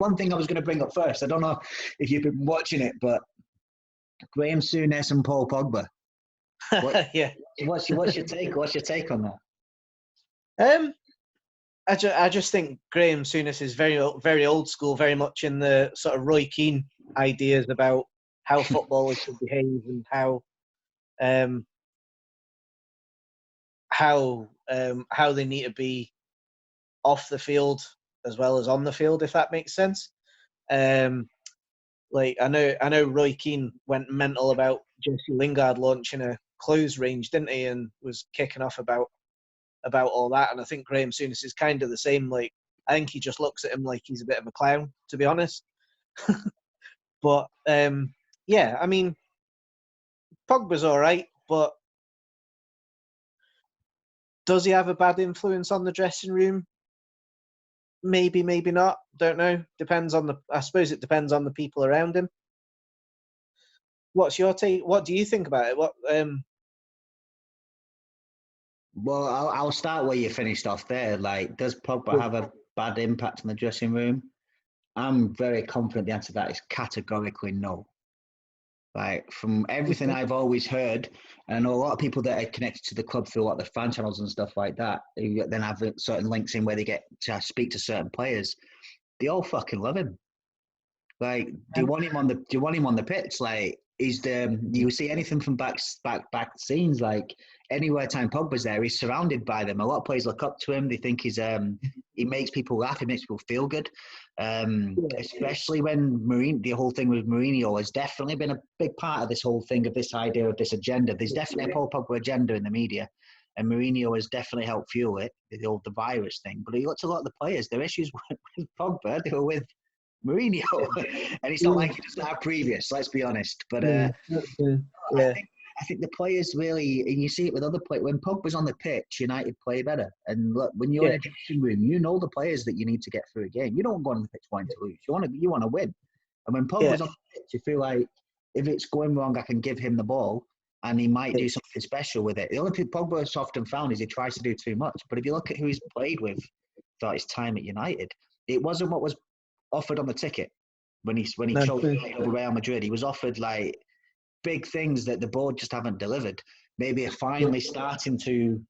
one thing I was going to bring up first. I don't know if you've been watching it, but Graham Souness and Paul Pogba. Yeah. What's your take? What's your take on that? I just think Graham Souness is very old school, very much in the sort of Roy Keane ideas about how footballers should behave and how they need to be off the field as well as on the field, if that makes sense. Like I know Roy Keane went mental about Jesse Lingard launching a clothes range, didn't he? And was kicking off about all that. And I think Graham Souness is kind of the same. Like I think he just looks at him like he's a bit of a clown, to be honest. But yeah, I mean, Pogba's all right, but does he have a bad influence on the dressing room? Maybe, maybe not. Don't know. I suppose it depends on the people around him. What's your take? What do you think about it? Well, I'll start where you finished off there. Like, does Pogba have a bad impact on the dressing room? I'm very confident the answer to that is categorically no. Like, from everything I've always heard, and I know a lot of people that are connected to the club through a lot of the fan channels and stuff like that, who then have certain links in where they get to speak to certain players. They all fucking love him. Like, do you want him on the pitch? Like, do you see anything from back scenes? Like, anywhere time Pogba's there, he's surrounded by them. A lot of players look up to him. They think he makes people laugh. He makes people feel good. Especially when the whole thing with Mourinho has definitely been a big part of this whole thing, of this idea of this agenda. There's definitely a Paul Pogba agenda in the media, and Mourinho has definitely helped fuel it, the virus thing. But he looked at a lot of the players. Their issues with Pogba, they were with Mourinho, and it's not like he doesn't have previous. Let's be honest. But I think the players really, and you see it with other players. When Pogba's on the pitch, United play better. And look, when you're in a dressing room, you know the players that you need to get through a game. You don't go on the pitch wanting to lose. You want to win. And when Pogba's on the pitch, you feel like if it's going wrong, I can give him the ball, and he might do something special with it. The only thing Pogba has often found is he tries to do too much. But if you look at who he's played with throughout his time at United, it wasn't what was offered on the ticket when he chose over Real Madrid. He was offered like big things that the board just haven't delivered. Maybe are finally starting to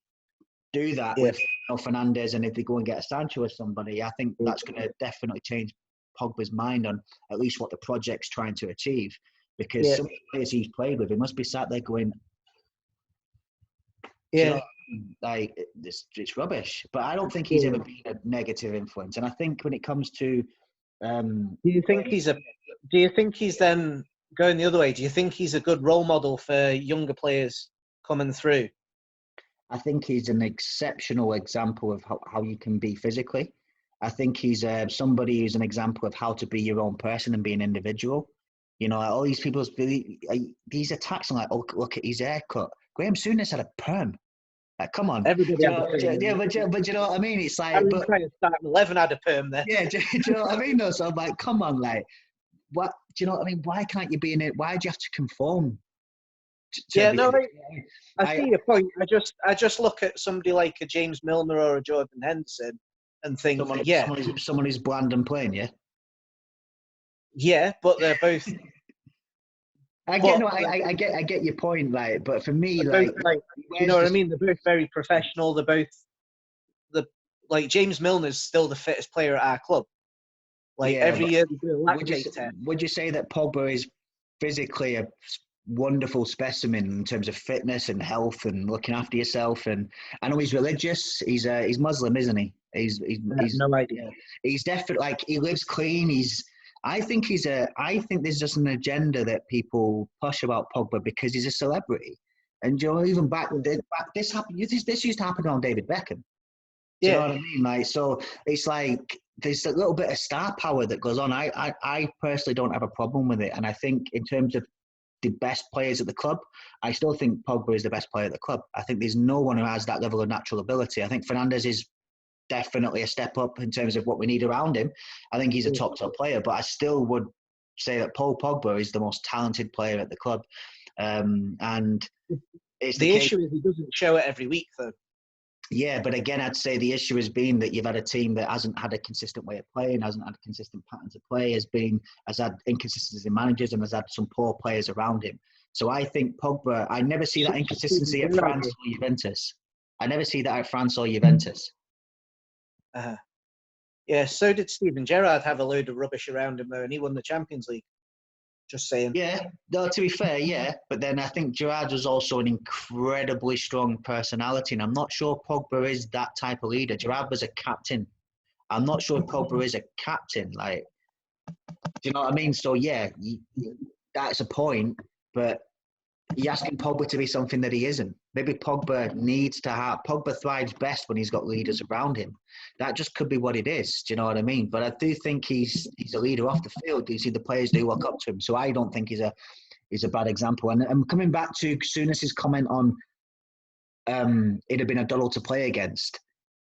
do that with Fernandes, and if they go and get a Sancho or somebody, I think that's going to definitely change Pogba's mind on at least what the project's trying to achieve. Because some of the players he's played with, he must be sat there going, like it's rubbish. But I don't think he's ever been a negative influence. And I think when it comes to do you think he's then going the other way? Do you think he's a good role model for younger players coming through? I think he's an exceptional example of how you can be physically. I think he's somebody who's an example of how to be your own person and be an individual. You know, all these people, these attacks, like, oh, look at his haircut. Graham Souness had a perm. Like, come on. Everybody but you know what I mean? It's like... I'm trying to start 11 had a perm there. Yeah, do you know what I mean? Though? So I'm like, come on, like, what? Do you know what I mean? Why can't you be in it? Why do you have to conform? I see your point. I just look at somebody like a James Milner or a Jordan Henderson and think, someone who's bland and plain, yeah? Yeah, but they're both... I get your point, like, but for me, you know what I mean? They're both very professional. They're both like James Milner's still the fittest player at our club. Like every year they do a lactate test. Would you say that Pogba is physically a wonderful specimen in terms of fitness and health and looking after yourself? And I know he's religious. He's Muslim, isn't he? He's no idea. He's definitely, like, he lives clean. I think there's just an agenda that people push about Pogba because he's a celebrity. And you know, even back this happened. This used to happen on David Beckham. Do you know what I mean? Like, so it's like there's a little bit of star power that goes on. I personally don't have a problem with it, and I think in terms of the best players at the club, I still think Pogba is the best player at the club. I think there's no one who has that level of natural ability. I think Fernandes is definitely a step up in terms of what we need around him. I think he's a top player, but I still would say that Paul Pogba is the most talented player at the club. And it's the issue is he doesn't show it every week, though. Yeah, but again, I'd say the issue has been that you've had a team that hasn't had a consistent way of playing, hasn't had a consistent pattern to play, has had inconsistencies in managers, and has had some poor players around him. So I think Pogba, I never see that inconsistency at France or Juventus. I never see that at France or Juventus. Yeah, so did Steven Gerrard have a load of rubbish around him, though, and he won the Champions League. Just saying. Yeah, no, to be fair, yeah. But then I think Gerrard was also an incredibly strong personality, and I'm not sure Pogba is that type of leader. Gerrard was a captain. I'm not sure Pogba is a captain. Like, do you know what I mean? So yeah, that's a point, but you're asking Pogba to be something that he isn't. Maybe Pogba thrives best when he's got leaders around him. That just could be what it is. Do you know what I mean? But I do think he's a leader off the field. You see, the players do look up to him. So I don't think he's a bad example. And I'm coming back to Souness's comment on it'd have been a dull to play against.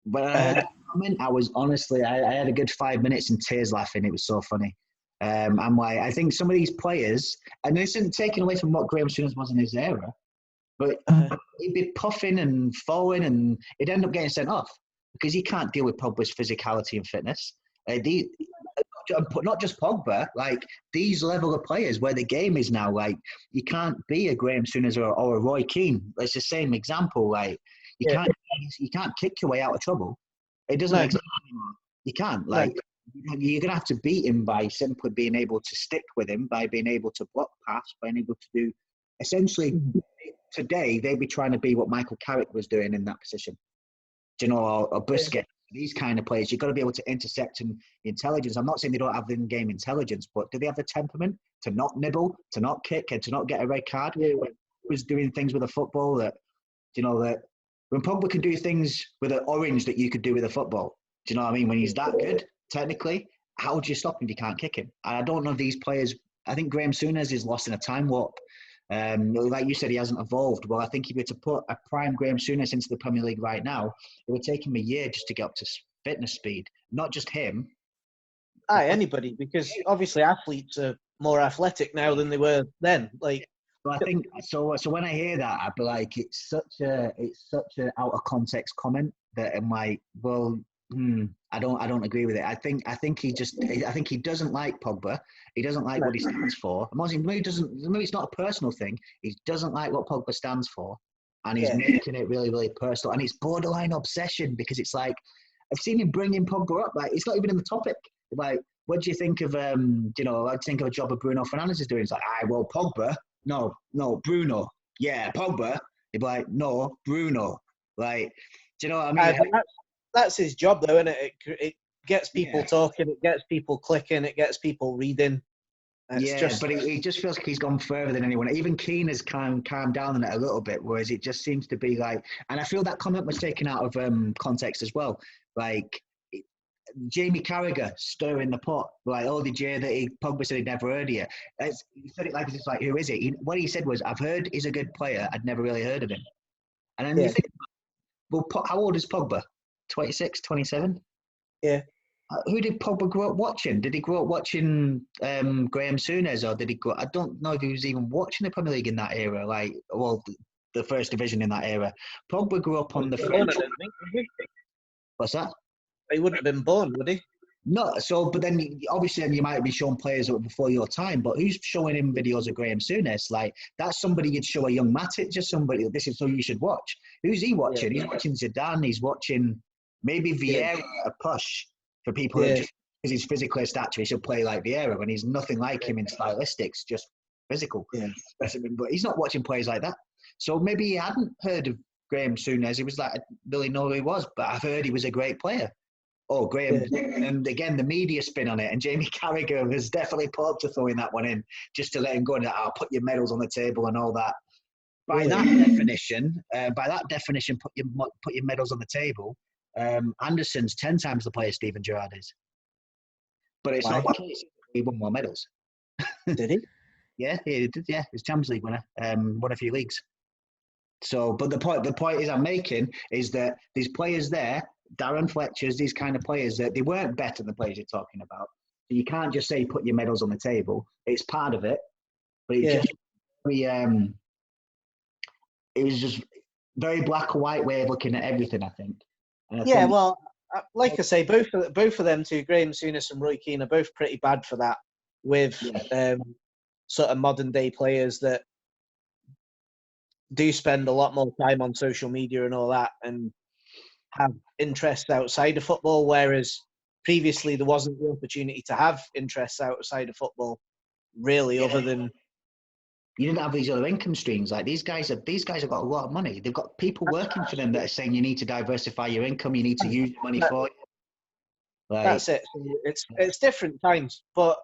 When I heard that comment, I was honestly, I had a good 5 minutes in tears laughing. It was so funny. I'm like, I think some of these players, and this isn't taken away from what Graham Souness was in his era, but he'd be puffing and falling, and he'd end up getting sent off because he can't deal with Pogba's physicality and fitness. Not just Pogba, like these level of players where the game is now, like you can't be a Graham Souness or a Roy Keane. It's the same example. Like you can't kick your way out of trouble. It doesn't exist anymore. You can't. Like you're gonna have to beat him by simply being able to stick with him, by being able to block pass, by being able to do. Essentially, today they'd be trying to be what Michael Carrick was doing in that position. Do you know, or Busquets, these kind of players. You've got to be able to intersect and intelligence. I'm not saying they don't have the in-game intelligence, but do they have the temperament to not nibble, to not kick, and to not get a red card? When he was doing things with a football that, you know, that when Pogba could do things with an orange that you could do with a football. Do you know what I mean? When he's that good, technically, how do you stop him if you can't kick him? And I don't know if these players. I think Graham Souness is lost in a time warp. Like you said, he hasn't evolved. Well, I think if you were to put a prime Graham Souness into the Premier League right now, it would take him a year just to get up to fitness speed. Not just him. Anybody, because obviously athletes are more athletic now than they were then. Like, so I think so. So when I hear that, I'd be like, it's such a out of context comment that I'm like, well, I don't agree with it. I think he doesn't like Pogba. He doesn't like what he stands for. Maybe it's not a personal thing. He doesn't like what Pogba stands for, and he's making it really, really personal. And it's borderline obsession because it's like I've seen him bringing Pogba up. Like it's not even in the topic. Like, what do you think of what do you think of a job of Bruno Fernandes is doing? It's like, well, Pogba, no, Bruno, yeah, Pogba. He'd be like, no, Bruno. Like, do you know what I mean? That's his job, though, isn't it? It gets people talking, it gets people clicking, it gets people reading. But he just feels like he's gone further than anyone. Even Keane has calmed down on it a little bit, whereas it just seems to be like, and I feel that comment was taken out of context as well. Like Jamie Carragher stirring the pot, like, oh, did you hear that Pogba said he'd never heard of you? He said it like it's like, who is it? What he said was, I've heard he's a good player. I'd never really heard of him. And then you think, well, how old is Pogba? 26, 27? Yeah. Who did Pogba grow up watching? Did he grow up watching Graham Souness, or did he grow? I don't know if he was even watching the Premier League in that era. Like, well, the first division in that era. Pogba grew up on the French. What's that? He wouldn't have been born, would he? No. So, but then obviously, you might be showing players that were before your time. But who's showing him videos of Graham Souness? Like, that's somebody you'd show a young Matic, just somebody. This is who you should watch. Who's he watching? He's watching Zidane. He's watching maybe Vieira, a push. For people who just because he's physically a stature, he should play like Vieira when he's nothing like him in stylistics, just physical. But he's not watching players like that. So maybe he hadn't heard of Graham Souness. He was like, I really know who he was, but I've heard he was a great player. Oh, Graham. And again, the media spin on it. And Jamie Carragher has definitely put up to throwing that one in just to let him go and I'll put your medals on the table and all that. By that definition, put your medals on the table. Anderson's 10 times the player Steven Gerrard is. But it's not the case. He won more medals. Did he? Yeah, he did. Yeah, he's Champions League winner. Won a few leagues. So, but the point is I'm making is that these players there, Darren Fletcher's, these kind of players, that they weren't better than the players you're talking about. So you can't just say put your medals on the table. It's part of it, but it was just very black and white way of looking at everything, I think. And I Yeah, think, well, like I say, both of them two, Graham Souness and Roy Keane, are both pretty bad for that. With sort of modern day players that do spend a lot more time on social media and all that, and have interests outside of football, whereas previously there wasn't the opportunity to have interests outside of football, really, other than you didn't have these other income streams. Like these guys have got a lot of money. They've got people working for them that are saying you need to diversify your income. You need to use your money for it. Like, that's it. So it's different times, but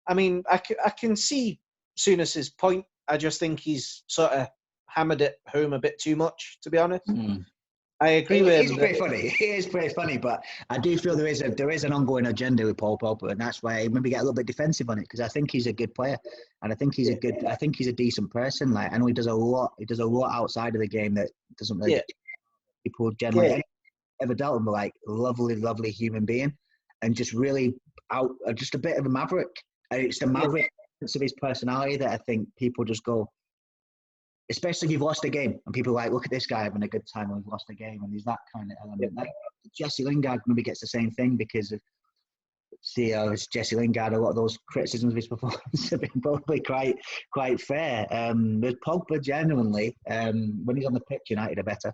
I mean, I can see Souness's point. I just think he's sort of hammered it home a bit too much, to be honest. I agree with him. It's pretty funny. It is pretty funny, but I do feel there is an ongoing agenda with Paul Pogba, and that's why I maybe get a little bit defensive on it, because I think he's a good player, and I think he's a decent person. Like, I know he does a lot outside of the game that doesn't really get people generally ever dealt with, like lovely human being, and just really just a bit of a maverick. And it's the maverick of his personality that I think people just go. Especially if you've lost a game and people are like, look at this guy having a good time when we've lost a game, and there's that kind of element. Like Jesse Lingard maybe gets the same thing because of Jesse Lingard, a lot of those criticisms of his performance have been probably quite fair. With Pogba, genuinely, when he's on the pitch, United are better.